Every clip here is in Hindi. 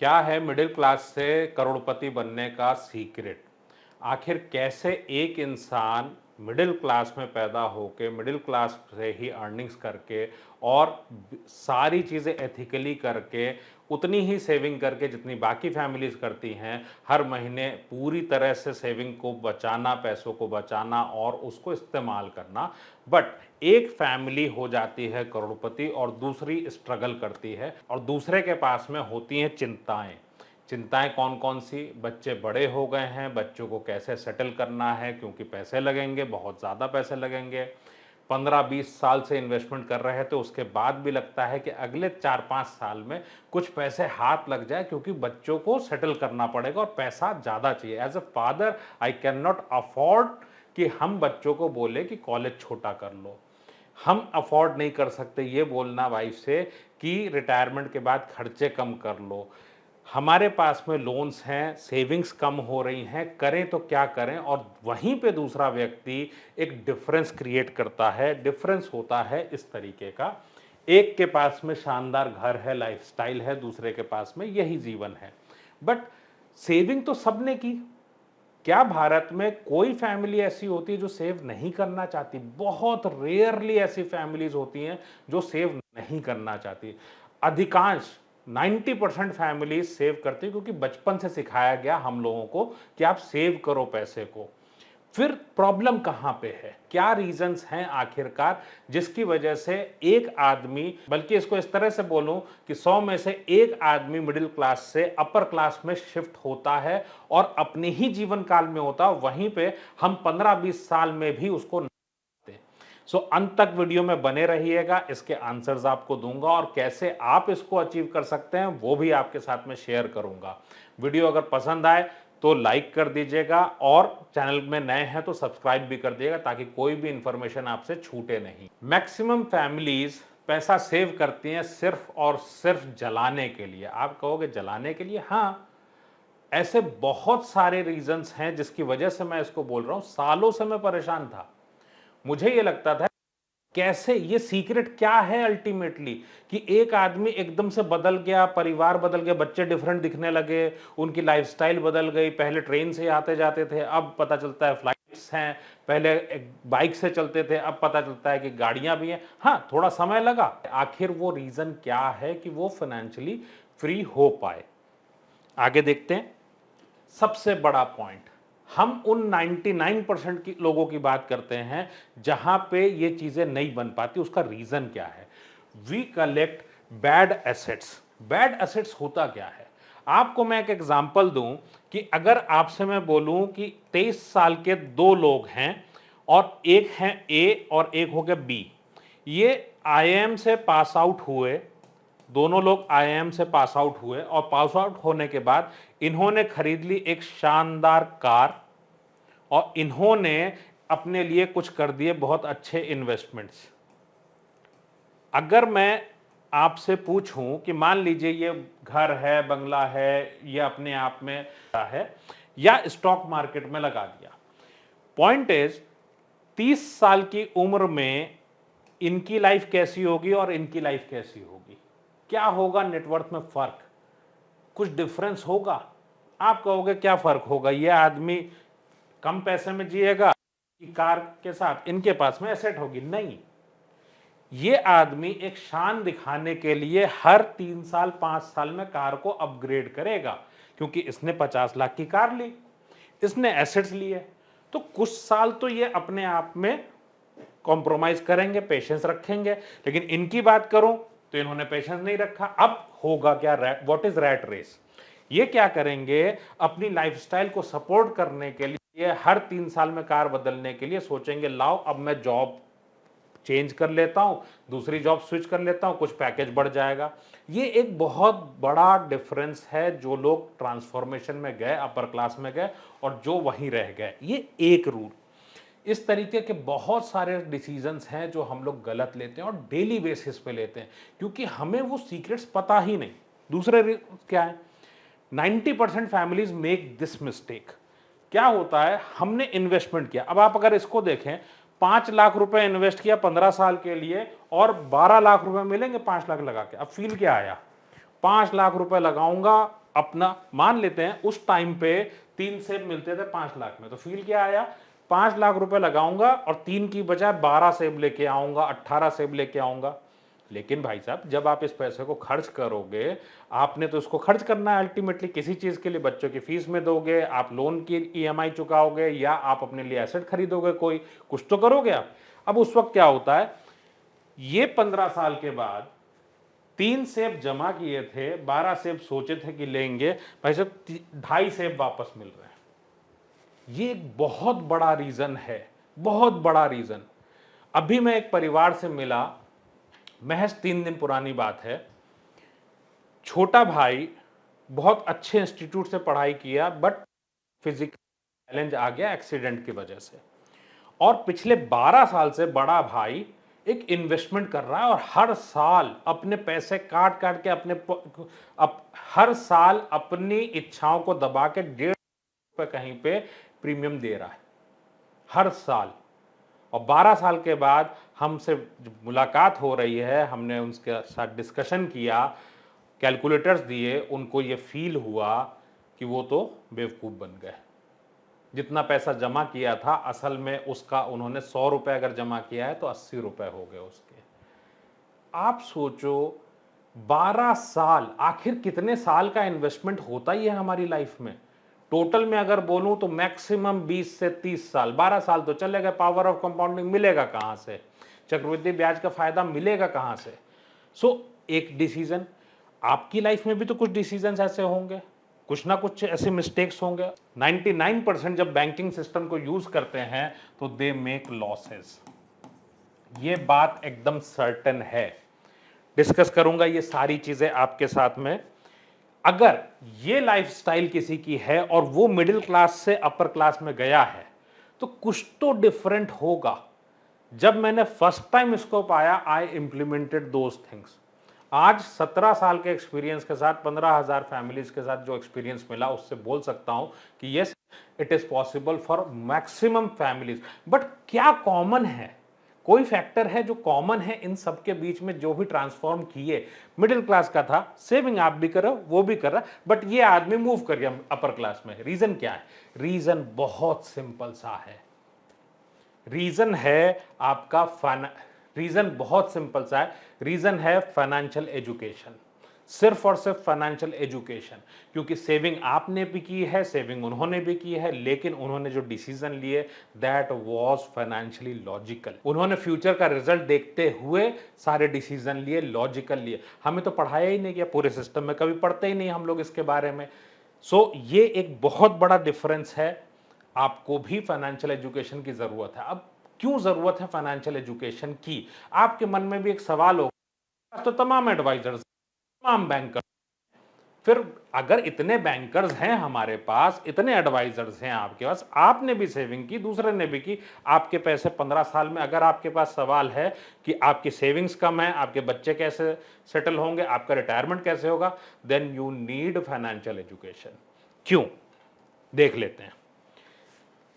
क्या है मिडिल क्लास से करोड़पति बनने का सीक्रेट? आखिर कैसे एक इंसान मिडिल क्लास में पैदा होके मिडिल क्लास से ही अर्निंग्स करके और सारी चीज़ें एथिकली करके उतनी ही सेविंग करके जितनी बाकी फैमिलीज करती हैं, हर महीने पूरी तरह से सेविंग को बचाना, पैसों को बचाना और उसको इस्तेमाल करना, बट एक फैमिली हो जाती है करोड़पति और दूसरी स्ट्रगल करती है और दूसरे के पास में होती हैं चिंताएं। चिंताएं कौन कौन सी? बच्चे बड़े हो गए हैं, बच्चों को कैसे सेटल करना है क्योंकि पैसे लगेंगे, बहुत ज़्यादा पैसे लगेंगे। 15-20 साल से इन्वेस्टमेंट कर रहे हैं तो उसके बाद भी लगता है कि अगले 4-5 साल में कुछ पैसे हाथ लग जाए क्योंकि बच्चों को सेटल करना पड़ेगा और पैसा ज़्यादा चाहिए। As a father I can not afford कि हम बच्चों को बोले कि कॉलेज छोटा कर लो। हम अफोर्ड नहीं कर सकते ये बोलना वाइफ से कि रिटायरमेंट के बाद खर्चे कम कर लो। हमारे पास में लोन्स हैं, सेविंग्स कम हो रही हैं, करें तो क्या करें? और वहीं पे दूसरा व्यक्ति एक डिफरेंस क्रिएट करता है। डिफरेंस होता है इस तरीके का, एक के पास में शानदार घर है, लाइफस्टाइल है, दूसरे के पास में यही जीवन है। बट सेविंग तो सबने की। क्या भारत में कोई फैमिली ऐसी होती है जो सेव नहीं करना चाहती? बहुत रेयरली ऐसी फैमिलीज होती हैं जो सेव नहीं करना चाहती। अधिकांश 90% फैमिलीज सेव करती है क्योंकि बचपन से सिखाया गया हम लोगों को कि आप सेव करो पैसे को। फिर प्रॉब्लम कहां पे है? क्या रीजंस हैं आखिरकार जिसकी वजह से एक आदमी, बल्कि इसको इस तरह से बोलूं कि 100 में से एक आदमी मिडिल क्लास से अपर क्लास में शिफ्ट होता है और अपने ही जीवन काल में होता, वहीं पे हम 15-20 साल में भी उसको सो अंत तक वीडियो में बने रहिएगा। इसके आंसर्स आपको दूंगा और कैसे आप इसको अचीव कर सकते हैं वो भी आपके साथ में शेयर करूंगा। वीडियो अगर पसंद आए तो लाइक कर दीजिएगा और चैनल में नए हैं तो सब्सक्राइब भी कर दीजिएगा ताकि कोई भी इंफॉर्मेशन आपसे छूटे नहीं। मैक्सिमम फैमिलीज पैसा सेव करती हैं सिर्फ और सिर्फ जलाने के लिए। आप कहोगे जलाने के लिए? हाँ, ऐसे बहुत सारे रीजंस हैं जिसकी वजह से मैं इसको बोल रहा हूं। सालों से मैं परेशान था। मुझे ये लगता था कैसे, ये सीक्रेट क्या है अल्टीमेटली कि एक आदमी एकदम से बदल गया, परिवार बदल गया, बच्चे डिफरेंट दिखने लगे, उनकी लाइफस्टाइल बदल गई। पहले ट्रेन से आते जाते थे, अब पता चलता है फ्लाइट्स हैं। पहले बाइक से चलते थे, अब पता चलता है कि गाड़ियां भी हैं। हाँ, थोड़ा समय लगा। आखिर वो रीजन क्या है कि वो फाइनेंशियली फ्री हो पाए? आगे देखते हैं। सबसे बड़ा पॉइंट, हम उन 99% की लोगों की बात करते हैं जहां पे ये चीजें नहीं बन पाती। उसका रीजन क्या है? We collect bad assets. Bad assets होता क्या है? आपको मैं एक एग्जांपल दूं कि अगर आपसे मैं बोलूं कि 23 साल के दो लोग हैं और एक हैं ए और एक हो गया बी। ये आईआईएम से पास आउट हुए, दोनों लोग आईआईएम से पास आउट हुए और पास आउट होने के बाद इन्होंने खरीद ली एक शानदार कार और इन्होंने अपने लिए कुछ कर दिए बहुत अच्छे इन्वेस्टमेंट्स। अगर मैं आपसे पूछूं कि मान लीजिए ये घर है, बंगला है, ये अपने आप में है या स्टॉक मार्केट में लगा दिया। पॉइंट इज 30 साल की उम्र में इनकी लाइफ कैसी होगी और इनकी लाइफ कैसी होगी? क्या होगा नेटवर्थ में फर्क? कुछ डिफरेंस होगा? आप कहोगे क्या फर्क होगा? ये आदमी कम पैसे में जिएगा कि कार के साथ इनके पास में एसेट होगी? नहीं, ये आदमी एक शान दिखाने के लिए हर 3 साल 5 साल में कार को अपग्रेड करेगा क्योंकि इसने 50 लाख की कार ली, इसने एसेट्स लिए, तो कुछ साल तो ये अपने आप में कॉम्प्रोमाइज करेंगे, पेशेंस रखेंगे। लेकिन इनकी बात करूं तो इन्होंने पेशेंस नहीं रखा। अब होगा क्या? What is rat race? ये क्या करेंगे? अपनी लाइफस्टाइल को सपोर्ट करने के लिए हर 3 साल में कार बदलने के लिए सोचेंगे लाओ अब मैं जॉब चेंज कर लेता हूं, दूसरी जॉब स्विच कर लेता हूं, कुछ पैकेज बढ़ जाएगा। ये एक बहुत बड़ा डिफरेंस है। जो लोग ट्रांसफॉर्मेशन में गए, अपर क्लास में गए और जो वहीं रह गए, ये एक रूल। इस तरीके के बहुत सारे डिसीजंस हैं जो हम लोग गलत लेते हैं और डेली बेसिस पे लेते हैं क्योंकि हमें वो सीक्रेट्स पता ही नहीं। दूसरे क्या है? 90% फैमिलीज मेक दिस मिस्टेक। क्या होता है? हमने इन्वेस्टमेंट किया। अब आप अगर इसको देखें, 5 लाख रुपए इन्वेस्ट किया 15 साल के लिए और 12 लाख रुपए मिलेंगे 5 लाख लगा के। अब फील क्या आया? 5 लाख रुपए लगाऊंगा, अपना मान लेते हैं उस टाइम पे 3 सेब मिलते थे 5 लाख में, तो फील क्या आया, 5 लाख रुपए लगाऊंगा और 3 की बजाय 12 सेब लेके आऊंगा, 18 सेब लेके आऊंगा। लेकिन भाई साहब जब आप इस पैसे को खर्च करोगे, आपने तो इसको खर्च करना है अल्टीमेटली किसी चीज के लिए, बच्चों की फीस में दोगे, आप लोन की ईएमआई चुकाओगे, या आप अपने लिए एसेट खरीदोगे, कोई कुछ तो करोगे आप। अब उस वक्त क्या होता है, ये 15 साल के बाद 3 सेब जमा किए थे, 12 सेब सोचे थे कि लेंगे, भाई साहब 2.5 सेब वापस मिल रहे हैं। ये एक बहुत बड़ा रीजन है, बहुत बड़ा रीजन। अभी मैं एक परिवार से मिला, महज 3 दिन पुरानी बात है। छोटा भाई बहुत अच्छे इंस्टीट्यूट से पढ़ाई किया, बट फिजिकल चैलेंज आ गया एक्सीडेंट की वजह से, और पिछले 12 साल से बड़ा भाई एक इन्वेस्टमेंट कर रहा है और हर साल अपने पैसे काट काट के हर साल अपनी इच्छाओं को दबा के 1.5 रुपए कहीं पे प्रीमियम दे रहा है हर साल। और 12 साल के बाद हमसे मुलाकात हो रही है, हमने उनके साथ डिस्कशन किया, कैलकुलेटर्स दिए, उनको ये फील हुआ कि वो तो बेवकूफ़ बन गए। जितना पैसा जमा किया था असल में उसका उन्होंने 100 रुपए अगर जमा किया है तो 80 रुपए हो गए उसके। आप सोचो 12 साल, आखिर कितने साल का इन्वेस्टमेंट होता ही है हमारी लाइफ में। टोटल में अगर बोलूं तो मैक्सिमम 20 से 30 साल, 12 साल तो चलेगा। पावर ऑफ कंपाउंडिंग मिलेगा कहां से, चक्रवृद्धि ब्याज का फायदा मिलेगा कहां से। एक डिसीजन, आपकी लाइफ में भी तो कुछ डिसीजन ऐसे होंगे, कुछ ना कुछ ऐसे मिस्टेक्स होंगे। 99% जब बैंकिंग सिस्टम को यूज करते हैं तो दे मेक लॉसेस, ये बात एकदम सर्टेन है। डिस्कस करूंगा ये सारी चीजें आपके साथ में। अगर ये लाइफस्टाइल किसी की है और वो मिडिल क्लास से अपर क्लास में गया है तो कुछ तो डिफरेंट होगा। जब मैंने फर्स्ट टाइम इसको पाया, आई इंप्लीमेंटेड दोज थिंग्स। आज 17 साल के एक्सपीरियंस के साथ, 15,000 फैमिलीज के साथ जो एक्सपीरियंस मिला, उससे बोल सकता हूं कि yes, it is possible for maximum families. But क्या कॉमन है, कोई फैक्टर है जो कॉमन है इन सबके बीच में, जो भी ट्रांसफॉर्म किए। मिडिल क्लास का था, सेविंग आप भी कर रहे हो, वो भी कर रहा है, बट ये आदमी मूव कर गया अपर क्लास में। रीजन क्या है? रीजन बहुत सिंपल सा है। रीजन है आपका रीजन बहुत सिंपल सा है। रीजन है फाइनेंशियल एजुकेशन, सिर्फ और सिर्फ फाइनेंशियल एजुकेशन। क्योंकि सेविंग आपने भी की है, सेविंग उन्होंने भी की है, लेकिन उन्होंने जो डिसीजन लिए दैट वाज फाइनेंशियली लॉजिकल। उन्होंने फ्यूचर का रिजल्ट देखते हुए सारे डिसीजन लिए, लॉजिकल लिए। हमें तो पढ़ाया ही नहीं गया, पूरे सिस्टम में कभी पढ़ते ही नहीं हम लोग इसके बारे में। ये एक बहुत बड़ा डिफरेंस है। आपको भी फाइनेंशियल एजुकेशन की जरूरत है। अब क्यों जरूरत है फाइनेंशियल एजुकेशन की? आपके मन में भी एक सवाल होगा, तो तमाम एडवाइजर्स, तमाम बैंकर, फिर अगर इतने बैंकर्स हैं हमारे पास, इतने एडवाइजर्स हैं आपके पास, आपने भी सेविंग की, दूसरे ने भी की, आपके पैसे 15 साल में, अगर आपके पास सवाल है कि आपकी सेविंग्स कम है, आपके बच्चे कैसे सेटल होंगे, आपका रिटायरमेंट कैसे होगा, then you need financial education. क्यों? देख लेते हैं।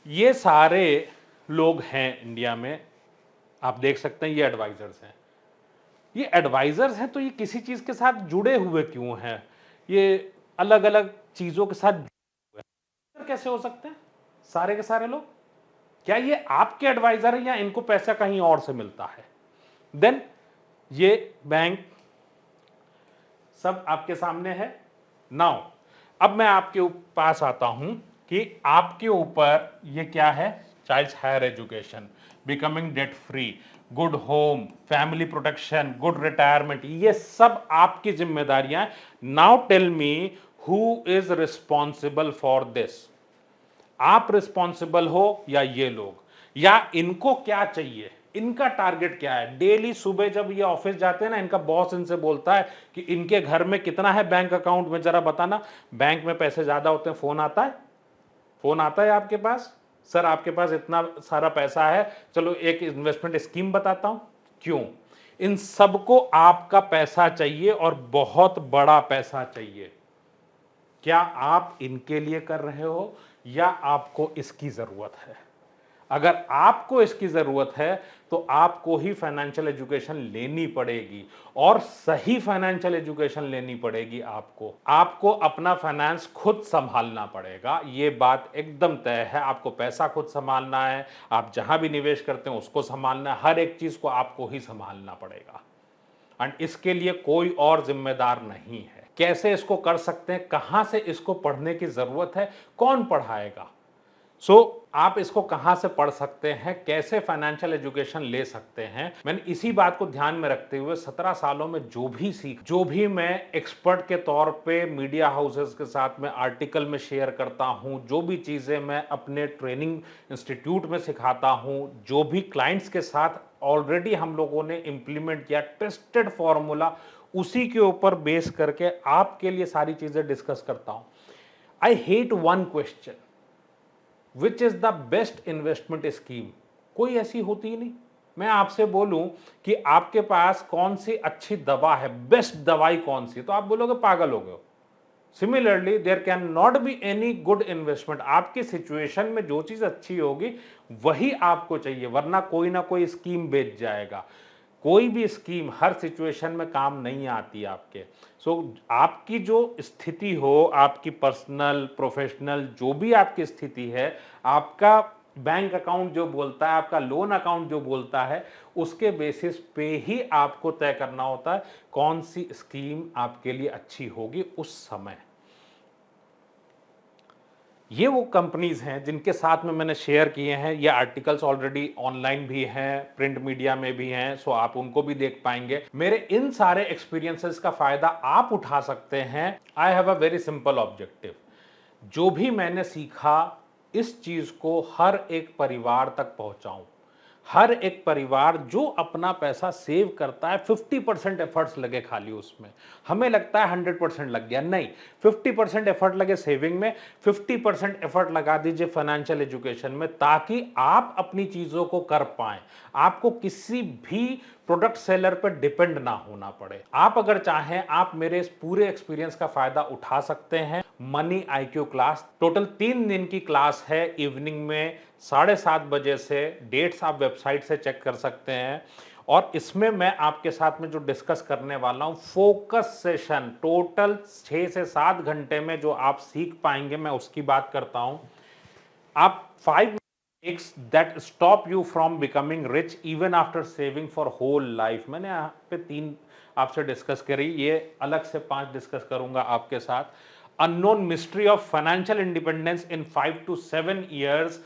ये सारे लोग हैं इंडिया में, आप देख सकते हैं, ये एडवाइजर्स हैं। ये एडवाइजर्स हैं तो ये किसी चीज के साथ जुड़े हुए क्यों हैं? ये अलग अलग चीजों के साथ जुड़े हुए हैं। कैसे हो सकते हैं सारे के सारे लोग? क्या ये आपके एडवाइजर हैं या इनको पैसा कहीं और से मिलता है? देन ये बैंक सब आपके सामने है। नाउ अब मैं आपके पास आता हूं कि आपके ऊपर ये क्या है, child's higher education, becoming debt free, good home, family protection, good retirement, ये सब आपकी जिम्मेदारियां। Now tell me who is responsible for this? आप रिस्पॉन्सिबल हो या ये लोग? या इनको क्या चाहिए, इनका टारगेट क्या है? डेली सुबह जब ये ऑफिस जाते हैं ना, इनका बॉस इनसे बोलता है कि इनके घर में कितना है बैंक अकाउंट में, जरा बताना। बैंक में पैसे ज्यादा होते हैं, फोन आता है, फोन आता है आपके पास, सर आपके पास इतना सारा पैसा है, चलो एक इन्वेस्टमेंट स्कीम बताता हूं। क्यों? इन सबको आपका पैसा चाहिए और बहुत बड़ा पैसा चाहिए। क्या आप इनके लिए कर रहे हो या आपको इसकी जरूरत है? अगर आपको इसकी जरूरत है तो आपको ही फाइनेंशियल एजुकेशन लेनी पड़ेगी और सही फाइनेंशियल एजुकेशन लेनी पड़ेगी। आपको अपना फाइनेंस खुद संभालना पड़ेगा, ये बात एकदम तय है। आपको पैसा खुद संभालना है, आप जहां भी निवेश करते हैं उसको संभालना है, हर एक चीज को आपको ही संभालना पड़ेगा एंड इसके लिए कोई और जिम्मेदार नहीं है। कैसे इसको कर सकते हैं, कहां से इसको पढ़ने की जरूरत है, कौन पढ़ाएगा, आप इसको कहां से पढ़ सकते हैं, कैसे फाइनेंशियल एजुकेशन ले सकते हैं, मैंने इसी बात को ध्यान में रखते हुए 17 सालों में जो भी मैं एक्सपर्ट के तौर पे मीडिया हाउसेस के साथ में आर्टिकल में शेयर करता हूं, जो भी चीजें मैं अपने ट्रेनिंग इंस्टीट्यूट में सिखाता हूं, जो भी क्लाइंट्स के साथ ऑलरेडी हम लोगों ने इंप्लीमेंट किया टेस्टेड फॉर्मूला, उसी के ऊपर बेस करके आपके लिए सारी चीजें डिस्कस करता हूं। I hate one question, which is the best investment scheme? कोई ऐसी होती ही नहीं। मैं आपसे बोलूं कि आपके पास कौन सी अच्छी दवा है, बेस्ट दवाई कौन सी, तो आप बोलोगे पागल हो गए। Similarly there can not be any good investment. आपकी सिचुएशन में जो चीज अच्छी होगी वही आपको चाहिए, वरना कोई ना कोई स्कीम बेच जाएगा। कोई भी स्कीम हर सिचुएशन में काम नहीं आती आपके। आपकी जो स्थिति हो, आपकी पर्सनल प्रोफेशनल जो भी आपकी स्थिति है, आपका बैंक अकाउंट जो बोलता है, आपका लोन अकाउंट जो बोलता है, उसके बेसिस पे ही आपको तय करना होता है कौन सी स्कीम आपके लिए अच्छी होगी उस समय। ये वो कंपनीज हैं जिनके साथ में मैंने शेयर किए हैं। ये आर्टिकल्स ऑलरेडी ऑनलाइन भी हैं, प्रिंट मीडिया में भी हैं, सो आप उनको भी देख पाएंगे। मेरे इन सारे एक्सपीरियंसेस का फायदा आप उठा सकते हैं। I have a very simple objective, जो भी मैंने सीखा इस चीज को हर एक परिवार तक पहुंचाऊं। हर एक परिवार जो अपना पैसा सेव करता है, 50% एफर्ट्स लगे खाली उसमें। हमें लगता है 100% लग गया, नहीं, 50% एफर्ट लगे सेविंग में, 50% एफर्ट लगा दीजिए फाइनेंशियल एजुकेशन में, ताकि आप अपनी चीजों को कर पाएं, आपको किसी भी प्रोडक्ट सेलर पर डिपेंड ना होना पड़े। आप अगर चाहें, आप मेरे इस पूरे एक्सपीरियंस का फायदा उठा सकते हैं। मनी आईक्यू क्लास टोटल 3 दिन की क्लास है, इवनिंग में 7:30 बजे से। डेट्स आप वेबसाइट से चेक कर सकते हैं। और इसमें मैं आपके साथ में जो डिस्कस करने वाला हूं, फोकस सेशन, टोटल 6 से 7 घंटे में जो आप सीख पाएंगे, मैं उसकी बात करता हूं। आप 5 mistakes that stop you from becoming rich even after saving for whole life. मैंने यहाँ पे 3 आपसे डिस्कस करी, ये अलग से 5 डिस्कस करूंगा आपके साथ। Unknown mystery of financial independence in 5 to 7 years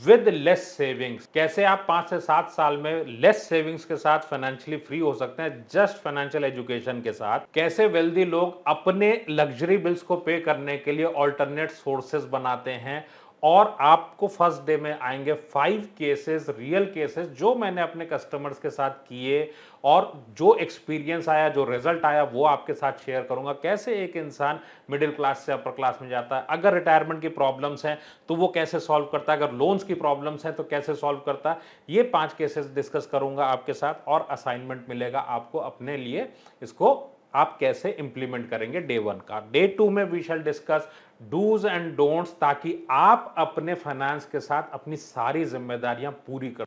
with less savings. कैसे आप 5 से 7 साल में लेस सेविंग्स के साथ फाइनेंशियली फ्री हो सकते हैं, जस्ट फाइनेंशियल एजुकेशन के साथ। कैसे वेल्दी लोग अपने लग्जरी बिल्स को पे करने के लिए ऑल्टरनेट सोर्सेज बनाते हैं। और आपको फर्स्ट डे में आएंगे 5 केसेस, रियल केसेस, जो मैंने अपने कस्टमर्स के साथ किए और जो एक्सपीरियंस आया, जो रिजल्ट आया, वो आपके साथ शेयर करूंगा। कैसे एक इंसान मिडिल क्लास से अपर क्लास में जाता है, अगर रिटायरमेंट की प्रॉब्लम्स हैं तो वो कैसे सॉल्व करता है, अगर लोन्स की प्रॉब्लम्स हैं तो कैसे सॉल्व करता है। ये 5 केसेस डिस्कस करूंगा आपके साथ और असाइनमेंट मिलेगा आपको अपने लिए, इसको आप कैसे इंप्लीमेंट करेंगे डे 1 का। डे 2 में we shall discuss dos and don'ts, ताकि आप अपने फाइनेंस के साथ अपनी सारी जिम्मेदारियां पूरी कर।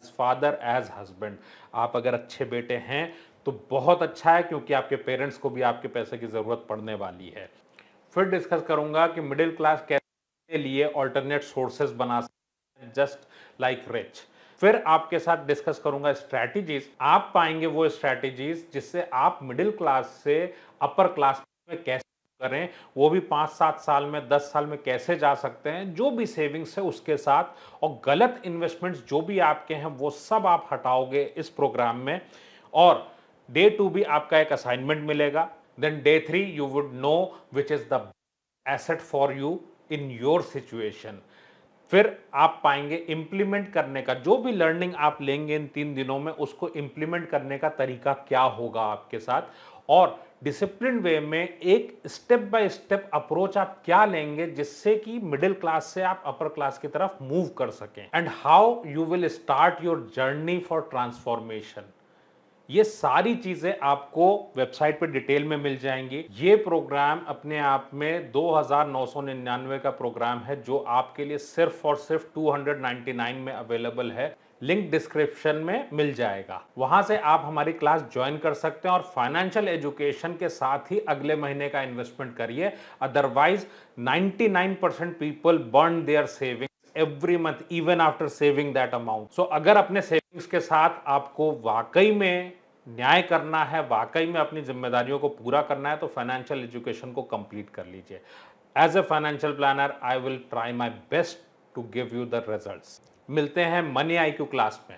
फादर एज हस्बैंड, आप अगर अच्छे बेटे हैं तो बहुत अच्छा है, क्योंकि आपके पेरेंट्स को भी आपके पैसे की जरूरत पड़ने वाली है। फिर डिस्कस करूंगा कि मिडिल क्लास के लिए ऑल्टरनेट सोर्सेज बना सकते हैं, जस्ट लाइक रिच। फिर आपके साथ डिस्कस करूंगा स्ट्रैटेजीज। आप पाएंगे वो स्ट्रैटेजीज जिससे आप मिडिल क्लास से अपर क्लास में कैसे करें, वो भी 5-7 साल में, 10 साल में कैसे जा सकते हैं, जो भी सेविंग्स है उसके साथ। और गलत इन्वेस्टमेंट्स जो भी आपके हैं वो सब आप हटाओगे इस प्रोग्राम में। और डे 2 भी आपका एक असाइनमेंट मिलेगा। Then day 3 you would know which is the asset for you in your situation. फिर आप पाएंगे इंप्लीमेंट करने का, जो भी लर्निंग आप लेंगे इन 3 दिनों में, उसको इंप्लीमेंट करने का तरीका क्या होगा आपके साथ। और डिसिप्लिन वे में एक स्टेप बाय स्टेप अप्रोच आप क्या लेंगे जिससे कि मिडिल क्लास से आप अपर क्लास की तरफ मूव कर सकें। And how you will start your journey for transformation. ये सारी चीजें आपको वेबसाइट पे डिटेल में मिल जाएंगी। ये प्रोग्राम अपने आप में 2999 का प्रोग्राम है जो आपके लिए सिर्फ और सिर्फ 299 में अवेलेबल है। लिंक डिस्क्रिप्शन में मिल जाएगा, वहां से आप हमारी क्लास ज्वाइन कर सकते हैं और फाइनेंशियल एजुकेशन के साथ ही अगले महीने का इन्वेस्टमेंट करिए। Otherwise 99% people burn their savings every month even after saving that amount. So अगर अपने सेविंग्स के साथ आपको वाकई में न्याय करना है, वाकई में अपनी जिम्मेदारियों को पूरा करना है, तो फाइनेंशियल एजुकेशन को कंप्लीट कर लीजिए। As a financial planner I will try my best to give you the results. मिलते हैं मनी आईक्यू क्लास में।